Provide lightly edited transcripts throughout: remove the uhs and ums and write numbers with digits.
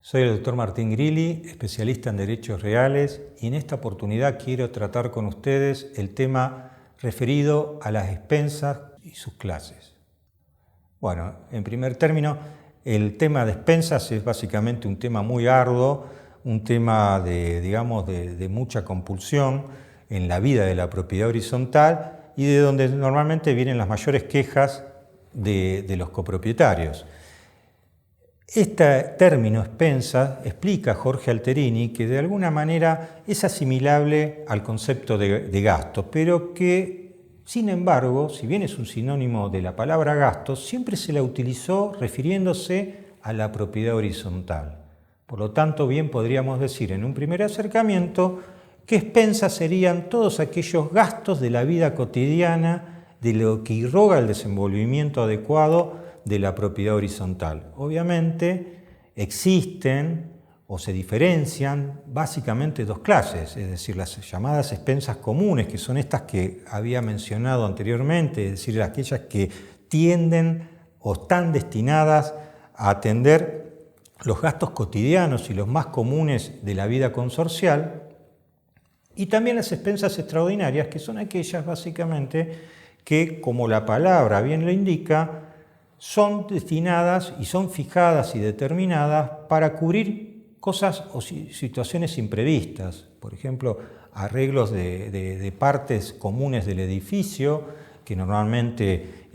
Soy el Dr. Martín Grilli, especialista en derechos reales, y en esta oportunidad quiero tratar con ustedes el tema referido a las expensas y sus clases. Bueno, en primer término, el tema de expensas es básicamente un tema muy arduo, un tema de mucha compulsión en la vida de la propiedad horizontal y de donde normalmente vienen las mayores quejas de los copropietarios. Este término expensas explica Jorge Alterini que de alguna manera es asimilable al concepto de gasto, pero que, sin embargo, si bien es un sinónimo de la palabra gasto, siempre se la utilizó refiriéndose a la propiedad horizontal. Por lo tanto, bien podríamos decir en un primer acercamiento que expensas serían todos aquellos gastos de la vida cotidiana, de lo que irroga el desenvolvimiento adecuado de la propiedad horizontal. Obviamente existen o se diferencian básicamente dos clases, es decir, las llamadas expensas comunes, que son estas que había mencionado anteriormente, es decir, aquellas que tienden o están destinadas a atender los gastos cotidianos y los más comunes de la vida consorcial, y también las expensas extraordinarias, que son aquellas básicamente que, como la palabra bien lo indica, son destinadas y son fijadas y determinadas para cubrir cosas o situaciones imprevistas. Por ejemplo, arreglos de partes comunes del edificio que normalmente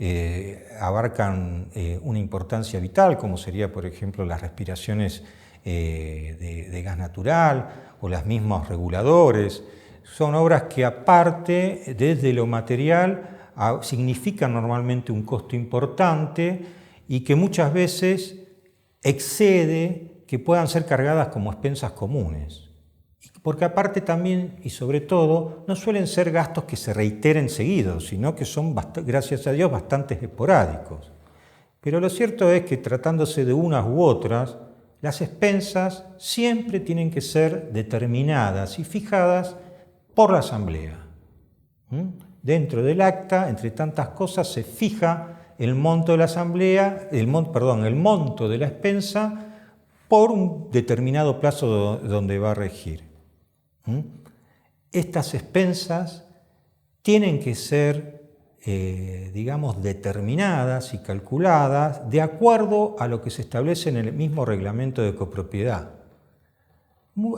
abarcan una importancia vital, como sería, por ejemplo, las respiraciones de gas natural o los mismos reguladores. Son obras que, aparte, desde lo material, significan normalmente un costo importante y que muchas veces excede que puedan ser cargadas como expensas comunes. Porque aparte también y sobre todo no suelen ser gastos que se reiteren seguidos, sino que son, gracias a Dios, bastante esporádicos. Pero lo cierto es que tratándose de unas u otras, las expensas siempre tienen que ser determinadas y fijadas por la asamblea. Dentro del acta, entre tantas cosas, se fija el monto de la asamblea, el monto de la expensa por un determinado plazo donde va a regir. Estas expensas tienen que ser, determinadas y calculadas de acuerdo a lo que se establece en el mismo reglamento de copropiedad.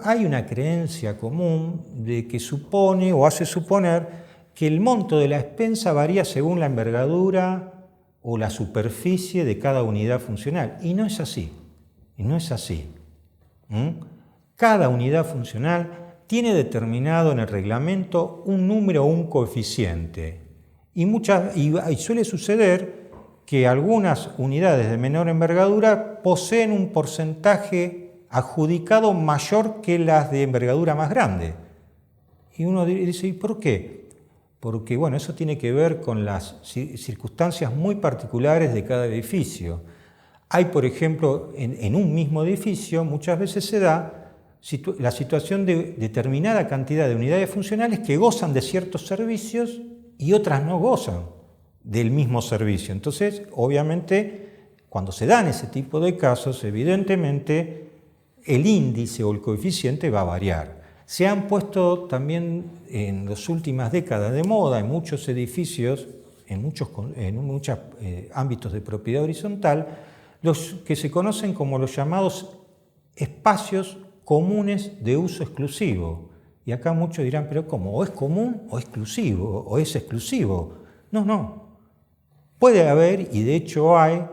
Hay una creencia común de que supone o hace suponer que el monto de la expensa varía según la envergadura o la superficie de cada unidad funcional. Y no es así. Cada unidad funcional tiene determinado en el reglamento un número o un coeficiente. Y suele suceder que algunas unidades de menor envergadura poseen un porcentaje adjudicado mayor que las de envergadura más grande. Y uno dice, ¿y por qué? Porque eso tiene que ver con las circunstancias muy particulares de cada edificio. Hay, por ejemplo, en un mismo edificio, muchas veces se da la situación de determinada cantidad de unidades funcionales que gozan de ciertos servicios y otras no gozan del mismo servicio. Entonces, obviamente, cuando se dan ese tipo de casos, evidentemente, el índice o el coeficiente va a variar. Se han puesto también en las últimas décadas de moda en muchos edificios, en muchos ámbitos de propiedad horizontal, los que se conocen como los llamados espacios comunes de uso exclusivo. Y acá muchos dirán, pero ¿cómo? ¿O es común o exclusivo? ¿O es exclusivo? No. Puede haber, y de hecho hay,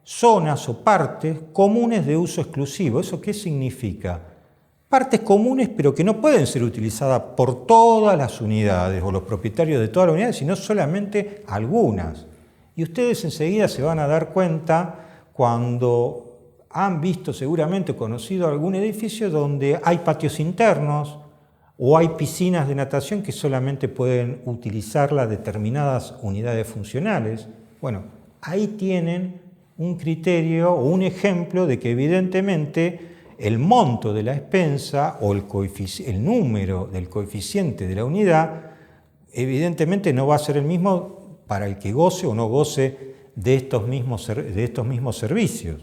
zonas o partes comunes de uso exclusivo. ¿Eso qué significa? Partes comunes, pero que no pueden ser utilizadas por todas las unidades o los propietarios de todas las unidades, sino solamente algunas. Y ustedes enseguida se van a dar cuenta cuando han visto seguramente conocido algún edificio donde hay patios internos o hay piscinas de natación que solamente pueden utilizarlas determinadas unidades funcionales. Bueno, ahí tienen un criterio o un ejemplo de que evidentemente el monto de la expensa o el número del coeficiente de la unidad evidentemente no va a ser el mismo para el que goce o no goce de estos mismos servicios.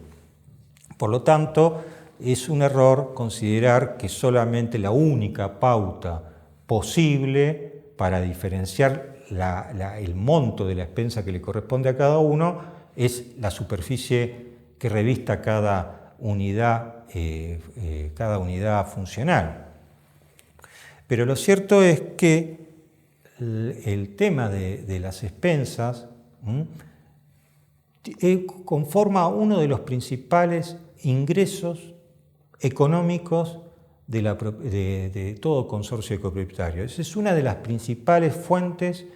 Por lo tanto, es un error considerar que solamente la única pauta posible para diferenciar el monto de la expensa que le corresponde a cada uno es la superficie que revista cada unidad funcional. Pero lo cierto es que el tema de las expensas conforma uno de los principales ingresos económicos de todo consorcio de copropietarios. Es una de las principales fuentes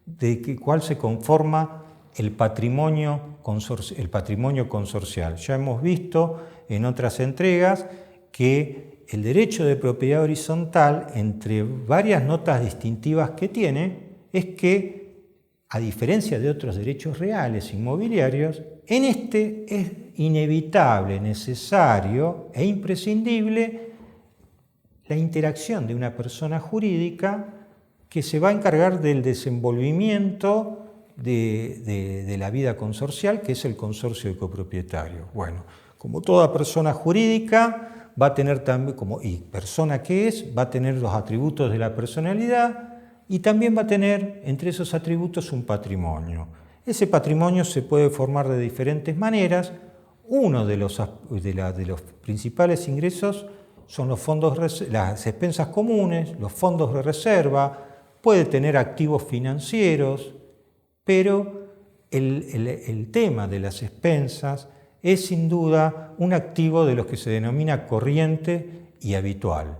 de cuál se conforma el patrimonio consorcial. Ya hemos visto en otras entregas que el derecho de propiedad horizontal, entre varias notas distintivas que tiene, es que, a diferencia de otros derechos reales inmobiliarios, en este es inevitable, necesario e imprescindible la interacción de una persona jurídica que se va a encargar del desenvolvimiento de la vida consorcial, que es el consorcio de copropietarios. Bueno, como toda persona jurídica, va a tener también, y persona que es, va a tener los atributos de la personalidad y también va a tener entre esos atributos un patrimonio. Ese patrimonio se puede formar de diferentes maneras. Uno de los principales ingresos son las expensas comunes, los fondos de reserva, puede tener activos financieros, pero el tema de las expensas es sin duda un activo de los que se denomina corriente y habitual.